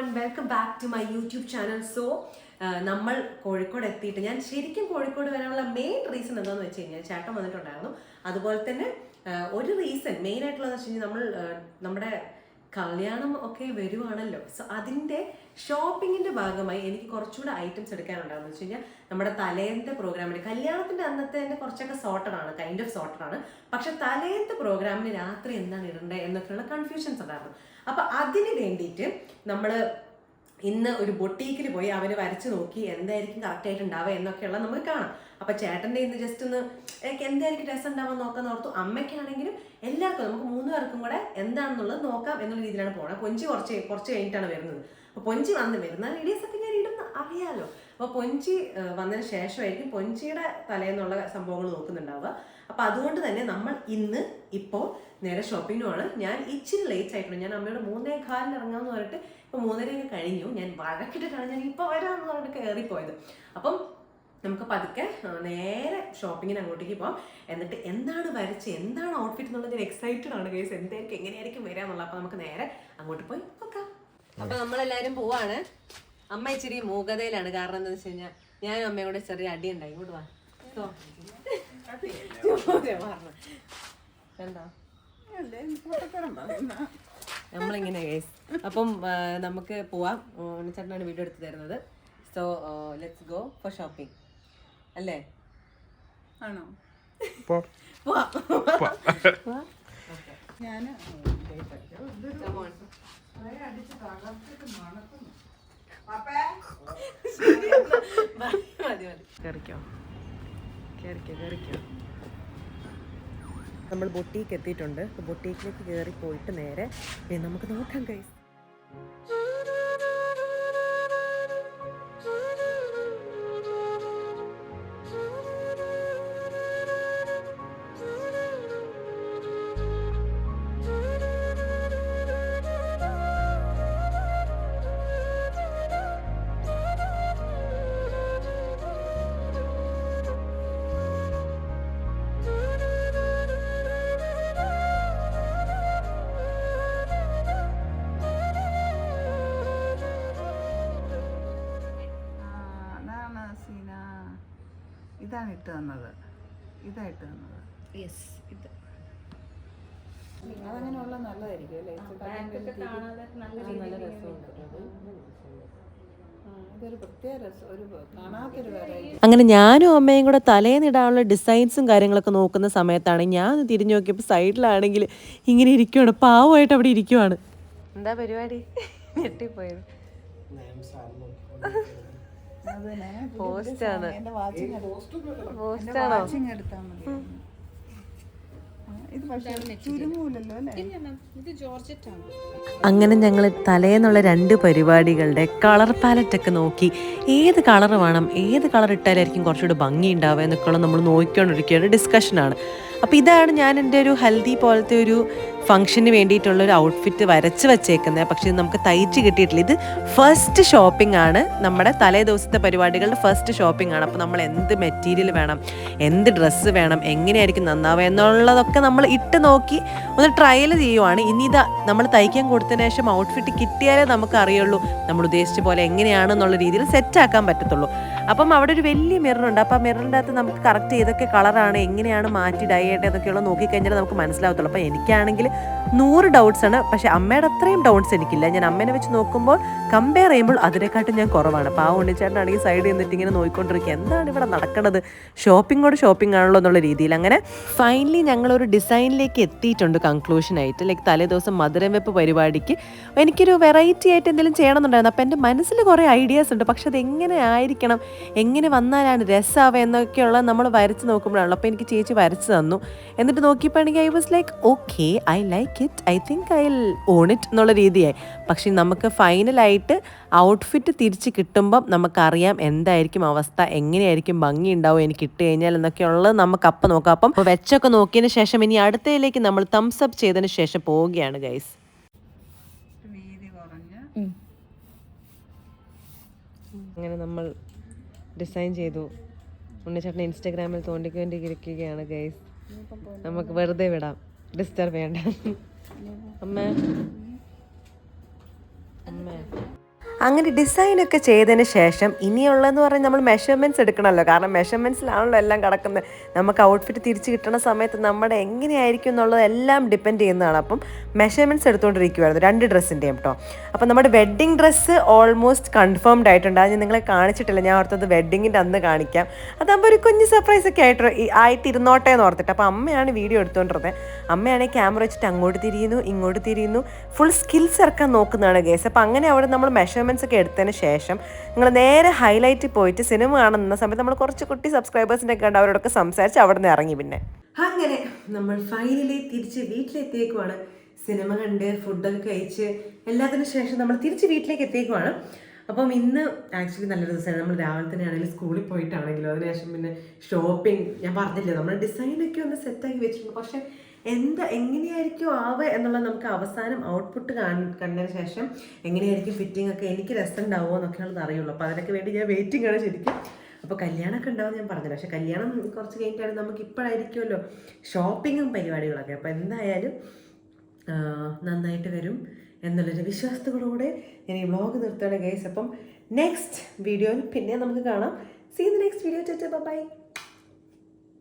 everyone, welcome back to my YouTube channel. So, നമ്മൾ കോഴിക്കോട് എത്തിയിട്ട് ഞാൻ ശരിക്കും കോഴിക്കോട് വരാനുള്ള മെയിൻ റീസൺ എന്താണെന്ന് വെച്ച് കഴിഞ്ഞാൽ ചേട്ടൻ വന്നിട്ടുണ്ടായിരുന്നു. അതുപോലെ തന്നെ ഒരു റീസൺ മെയിൻ ആയിട്ടുള്ളതെന്ന് വെച്ച് കഴിഞ്ഞാൽ നമ്മുടെ കല്യാണം ഒക്കെ വരുവാണല്ലോ. സോ അതിൻ്റെ ഷോപ്പിങ്ങിൻ്റെ ഭാഗമായി എനിക്ക് കുറച്ചുകൂടെ ഐറ്റംസ് എടുക്കാനുണ്ടായിരുന്നു വെച്ച് കഴിഞ്ഞാൽ നമ്മുടെ തലേന്നത്തെ പ്രോഗ്രാമിന് കല്യാണത്തിൻ്റെ അന്നത്തെ തന്നെ കുറച്ചൊക്കെ സോർട്ടഡ് ആണ്, കൈൻഡ് ഓഫ് സോർട്ടഡ് ആണ്. പക്ഷെ തലേന്നത്തെ പ്രോഗ്രാമിന് രാത്രി എന്താണ് ഇടേണ്ടത് എന്നൊക്കെയുള്ള കൺഫ്യൂഷൻസ് ഉണ്ടായിരുന്നു. അപ്പം അതിന് വേണ്ടിയിട്ട് നമ്മൾ ഇന്ന് ഒരു ബൊട്ടീക്കിൽ പോയി അവന് വരച്ച് നോക്കി എന്തായിരിക്കും കറക്റ്റായിട്ട് ഉണ്ടാവുക എന്നൊക്കെയുള്ള നമുക്ക് കാണാം. അപ്പം ചേട്ടൻ്റെ ഇന്ന് ജസ്റ്റ് ഒന്ന് എന്തായിരിക്കും രസം ഉണ്ടാവാൻ നോക്കാൻ ഓർത്തു. അമ്മയ്ക്കാണെങ്കിലും എല്ലാവർക്കും നമുക്ക് 3 പേർക്കും കൂടെ എന്താണെന്നുള്ളത് നോക്കാം എന്നുള്ള രീതിയിലാണ് പോകുന്നത്. പൊഞ്ചി കുറച്ച് കഴിഞ്ഞിട്ടാണ് വരുന്നത്. അപ്പോൾ പൊഞ്ചി വരുന്ന വീഡിയോസൊക്കെ ഞാൻ ഇടുന്ന അറിയാമല്ലോ. അപ്പോൾ പൊഞ്ചി വന്നതിന് ശേഷമായിരിക്കും പൊഞ്ചിയുടെ തലേന്നുള്ള സംഭവങ്ങൾ നോക്കുന്നുണ്ടാവുക. അപ്പോൾ അതുകൊണ്ട് തന്നെ നമ്മൾ ഇപ്പോൾ നേരെ ഷോപ്പിങ്ങിനുമാണ്. ഞാൻ ഇച്ചിരി ലേറ്റ് ആയിട്ടുണ്ട്. ഞാൻ അമ്മയോട് 3:15 ഇറങ്ങാമെന്ന് പറഞ്ഞിട്ട് ഇപ്പോൾ 3:30 കഴിഞ്ഞു. ഞാൻ വഴക്കിട്ടിട്ടാണ് ഞാൻ ഇപ്പോൾ വരാമെന്ന് പറഞ്ഞിട്ട് കയറിപ്പോയത്. അപ്പം നമുക്ക് പതുക്കെ നേരെ ഷോപ്പിങ്ങിന് അങ്ങോട്ടേക്ക് പോകാം. എന്നിട്ട് എന്താണ് വരച്ച് എന്താണ് ഔട്ട്ഫിറ്റ് എന്നുള്ളത് ഞാൻ എക്സൈറ്റഡ് ആണ് ഗൈസ്. എന്തായിരിക്കും എങ്ങനെയായിരിക്കും വരിക എന്നുള്ളത്. അപ്പോൾ നമുക്ക് നേരെ അങ്ങോട്ട് പോയി നോക്കാം. അപ്പോൾ നമ്മളെല്ലാവരും പോവാണ്. അമ്മ ഇച്ചിരി മൂകതയിലാണ്. കാരണം എന്താണെന്ന് വെച്ച് കഴിഞ്ഞാൽ ഞാനും അമ്മയും കൂടെ ചെറിയ അടി ഉണ്ടായി. ഇങ്ങോട്ട് വാ. എന്താ നമ്മളിങ്ങനെ ഗൈസ്. അപ്പം നമുക്ക് പോവാം. ചേട്ടനാണ് വീഡിയോ എടുത്ത് തരുന്നത്. So let's go for shopping അല്ലേ? ആണോ? ഞാൻ നമ്മൾ ബൊട്ടീക്ക് എത്തിയിട്ടുണ്ട്. ബൊട്ടീക്കിലേക്ക് കയറി പോയിട്ട് നേരെ നമുക്ക് നോക്കാം ഗൈസ്. ഇതാണ് ഇട്ട് തന്നത്. ഇതായിട്ട് തന്നത്. യെസ്, ഇത് അതങ്ങനെയുള്ള നല്ലതായിരിക്കും അല്ലേ? ഇതൊരു പ്രത്യേക രസം, ഒരു കാണാത്തൊരു വെറൈറ്റി. അങ്ങനെ ഞാനും അമ്മയും കൂടെ തലേന്നിടാനുള്ള ഡിസൈൻസും കാര്യങ്ങളൊക്കെ നോക്കുന്ന സമയത്താണ് ഞാൻ തിരിഞ്ഞു നോക്കിയപ്പോൾ സൈഡിലാണെങ്കിൽ ഇങ്ങനെ ഇരിക്കുവാണ്, പാവമായിട്ട് അവിടെ ഇരിക്കുവാണ്. എന്താ പരിപാടി? ഞെട്ടിപ്പോയത്. പോസ്റ്റാണ്. അങ്ങനെ ഞങ്ങൾ തലേന്നുള്ള 2 പരിപാടികളുടെ കളർ പാലറ്റൊക്കെ നോക്കി ഏത് കളർ വേണം, ഏത് കളർ ഇട്ടാലായിരിക്കും കുറച്ചുകൂടി ഭംഗി ഉണ്ടാവുക എന്നൊക്കെയുള്ള നമ്മൾ നോക്കിക്കൊണ്ടിരിക്കുകയാണ്. ഡിസ്കഷനാണ്. അപ്പോൾ ഇതാണ് ഞാൻ എൻ്റെ ഒരു ഹൽദി പോലത്തെ ഒരു ഫംഗ്ഷന് വേണ്ടിയിട്ടുള്ളൊരു ഔട്ട്ഫിറ്റ് വരച്ച് വെച്ചേക്കുന്നത്. പക്ഷേ ഇത് നമുക്ക് തയ്ച്ച് കിട്ടിയിട്ടില്ല. ഇത് ഫസ്റ്റ് ഷോപ്പിംഗ് ആണ്, നമ്മുടെ തലേ ദിവസത്തെ പരിപാടികളുടെ ഫസ്റ്റ് ഷോപ്പിംഗ് ആണ്. അപ്പോൾ നമ്മൾ എന്ത് മെറ്റീരിയൽ വേണം, എന്ത് ഡ്രസ്സ് വേണം, എങ്ങനെയായിരിക്കും നന്നാവുക എന്നുള്ളതൊക്കെ നമ്മൾ ഇട്ട് നോക്കി ഒന്ന് ട്രയൽ ചെയ്യുവാണ്. ഇനി ഇതാ നമ്മൾ തയ്ക്കാൻ കൊടുത്തതിന് ശേഷം ഔട്ട്ഫിറ്റ് കിട്ടിയാലേ നമുക്ക് അറിയുള്ളൂ നമ്മൾ ഉദ്ദേശിച്ച പോലെ എങ്ങനെയാണെന്നുള്ള രീതിയിൽ സെറ്റാക്കാൻ പറ്റത്തുള്ളൂ. അപ്പം അവിടെ ഒരു വലിയ മിററുണ്ട്. അപ്പോൾ ആ മിററിൻ്റെ അകത്ത് നമുക്ക് കറക്റ്റ് ഏതൊക്കെ കളറാണ്, എങ്ങനെയാണ് മാറ്റി ഡൈ ആയിട്ട് എന്നൊക്കെയുള്ള നോക്കിക്കഴിഞ്ഞാൽ നമുക്ക് മനസ്സിലാവത്തുള്ളൂ. അപ്പോൾ എനിക്കാണെങ്കിൽ 100 ഡൗട്ട്സ് ആണ്. പക്ഷേ അമ്മയുടെ അത്രയും ഡൗട്ട്സ് എനിക്കില്ല. ഞാൻ അമ്മേനെ വെച്ച് നോക്കുമ്പോൾ കമ്പയർ ചെയ്യുമ്പോൾ അതിനെക്കാട്ടും ഞാൻ കുറവാണ്. അപ്പോൾ ആ ഉണ്ണിച്ചേട്ടനാണെങ്കിൽ സൈഡിൽ നിന്നിട്ട് ഇങ്ങനെ നോക്കിക്കൊണ്ടിരിക്കുക, എന്താണ് ഇവിടെ നടക്കുന്നത്, ഷോപ്പിംഗ് ആണല്ലോ എന്നുള്ള രീതിയിൽ. അങ്ങനെ ഫൈനലി ഞങ്ങളൊരു ഡിസൈനിലേക്ക് എത്തിയിട്ടുണ്ട് കൺക്ലൂഷനായിട്ട്. ലൈക്ക് തലേ ദിവസം മധുരം വെപ്പ് പരിപാടിക്ക് എനിക്കൊരു വെറൈറ്റി ആയിട്ട് എന്തെങ്കിലും ചെയ്യണമെന്നുണ്ടായിരുന്നു. അപ്പോൾ എൻ്റെ മനസ്സിൽ കുറേ ഐഡിയാസ് ഉണ്ട്. പക്ഷെ അത് എങ്ങനെ ആയിരിക്കണം, എങ്ങനെ വന്നാലാണ് രസമാവുക എന്നൊക്കെയുള്ള നമ്മൾ വരച്ച് നോക്കുമ്പോഴാണല്ലോ. അപ്പോൾ എനിക്ക് ചേച്ചി വരച്ച് തന്നു. എന്നിട്ട് നോക്കിയപ്പോഴാണെങ്കിൽ I was like okay, I like it, I think I will on it എന്നുള്ള രീതിയായി. പക്ഷെ നമുക്ക് ഫൈനലായിട്ട് ഔട്ട്ഫിറ്റ് തിരിച്ച് കിട്ടുമ്പം നമുക്കറിയാം എന്തായിരിക്കും അവസ്ഥ, എങ്ങനെയായിരിക്കും ഭംഗി ഉണ്ടാവും എനിക്ക് ഇട്ട് കഴിഞ്ഞാൽ എന്നൊക്കെയുള്ളത് നമുക്ക് അപ്പം നോക്കാം. അപ്പം വെച്ചൊക്കെ നോക്കിയതിന് ശേഷം ഇനി അടുത്തതിലേക്ക് നമ്മൾ തംസ് അപ്പ് ചെയ്തതിന് ശേഷം പോവുകയാണ് ഗൈസ്. അങ്ങനെ നമ്മൾ ഡിസൈൻ ചെയ്തു. ഉണ്ണിച്ചേട്ടൻ ഇൻസ്റ്റാഗ്രാമിൽ തോണ്ടിക്കൊണ്ടിരിക്കുകയാണ് ഗൈസ്. നമുക്ക് വെറുതെ വിടാം, ഡിസ്റ്റർബ് ചെയ്യണ്ട. അമ്മ അങ്ങനെ ഡിസൈനൊക്കെ ചെയ്തതിന് ശേഷം ഇനിയുള്ളതെന്ന് പറഞ്ഞാൽ നമ്മൾ മെഷർമെൻറ്റ്സ് എടുക്കണമല്ലോ, കാരണം മെഷർമെൻറ്റ്സിലാണല്ലോ എല്ലാം കിടക്കുന്നത്. നമുക്ക് ഔട്ട്ഫിറ്റ് തിരിച്ച് കിട്ടുന്ന സമയത്ത് നമ്മുടെ എങ്ങനെയായിരിക്കും എന്നുള്ളതെല്ലാം ഡിപ്പെൻഡ് ചെയ്യുന്നതാണ്. അപ്പം മെഷർമെൻറ്റ്സ് എടുത്തുകൊണ്ടിരിക്കുമായിരുന്നു 2 ഡ്രസ്സിൻ്റെയും കേട്ടോ. അപ്പം നമ്മുടെ വെഡ്ഡിങ് ഡ്രസ്സ് ഓൾമോസ്റ്റ് കൺഫേംഡ് ആയിട്ടുണ്ട്. അത് ഞാൻ നിങ്ങളെ കാണിച്ചിട്ടില്ല, ഞാൻ ഓർത്തത് വെഡ്ഡിങ്ങിൻ്റെ അന്ന് കാണിക്കാം. അതാകുമ്പോൾ ഒരു കുഞ്ഞ് സർപ്രൈസൊക്കെ ആയിട്ടിരുന്നോട്ടെ എന്ന് ഓർത്തിട്ട്. അപ്പോൾ അമ്മയാണ് വീഡിയോ എടുത്തുകൊണ്ടിരുന്നത്. അമ്മയാണെങ്കിൽ ക്യാമറ വെച്ചിട്ട് അങ്ങോട്ട് തിരിയുന്നു ഇങ്ങോട്ട് തിരിയുന്നു, ഫുൾ സ്കിൽസ് ഇറക്കാൻ നോക്കുന്നതാണ് ഗേസ്. അപ്പോൾ അങ്ങനെ അവിടെ നമ്മൾ മെഷർമെൻറ്റ്സ് ഒക്കെ എടുത്തതിന് ശേഷം നിങ്ങൾ നേരെ ഹൈലൈറ്റിൽ പോയിട്ട് സിനിമ കാണുന്ന സമയത്ത് നമ്മൾ കുറച്ച് കുട്ടി സബ്സ്ക്രൈബേഴ്സിൻ്റെ ഒക്കെ ഉണ്ട്, അവരോടൊക്കെ സംസാരിച്ച് അവിടെ നിന്ന് ഇറങ്ങി. പിന്നെ അങ്ങനെ നമ്മൾ ഫൈനലി തിരിച്ച് വീട്ടിലെത്തിയേക്കുവാണ്. സിനിമ കണ്ട് ഫുഡൊക്കെ കഴിച്ച് എല്ലാത്തിനും ശേഷം നമ്മൾ തിരിച്ച് വീട്ടിലേക്ക് എത്തിയേക്കുവാണ്. അപ്പം ഇന്ന് ആക്ച്വലി നല്ലൊരു ദിവസമാണ്. നമ്മൾ രാവിലെ തന്നെ ആണെങ്കിലും സ്കൂളിൽ പോയിട്ടാണെങ്കിലും അതിനുശേഷം പിന്നെ ഷോപ്പിംഗ്, ഞാൻ പറഞ്ഞില്ലേ നമ്മൾ ഡിസൈനൊക്കെ ഒന്ന് സെറ്റാക്കി വെച്ചിട്ടുണ്ട്. പക്ഷെ എങ്ങനെയായിരിക്കും ആവുക എന്നുള്ളത് നമുക്ക് അവസാനം ഔട്ട്പുട്ട് കണ്ടതിന് ശേഷം എങ്ങനെയായിരിക്കും ഫിറ്റിംഗ് ഒക്കെ എനിക്ക് രസം ഉണ്ടാവുമോ എന്നൊക്കെയുള്ളത് അറിയുള്ളൂ. അപ്പോൾ അതിനൊക്കെ വേണ്ടി ഞാൻ വെയിറ്റിംഗ് ആണ് ശരിക്കും. അപ്പോൾ കല്യാണമൊക്കെ ഉണ്ടാവും ഞാൻ പറഞ്ഞില്ല, പക്ഷേ കല്യാണം കുറച്ച് കഴിഞ്ഞിട്ടാണ് നമുക്ക് ഇപ്പോഴായിരിക്കുമല്ലോ ഷോപ്പിങ്ങും പരിപാടികളൊക്കെ. അപ്പോൾ എന്തായാലും നന്നായിട്ട് വരും എന്നുള്ളൊരു വിശ്വാസത്തോടുകൂടെ ഞാൻ ഈ വ്ളോഗ് നിർത്തുകയാണ് ഗൈസ്. അപ്പം നെക്സ്റ്റ് വീഡിയോയിൽ പിന്നെ നമുക്ക് കാണാം. See the next video. By.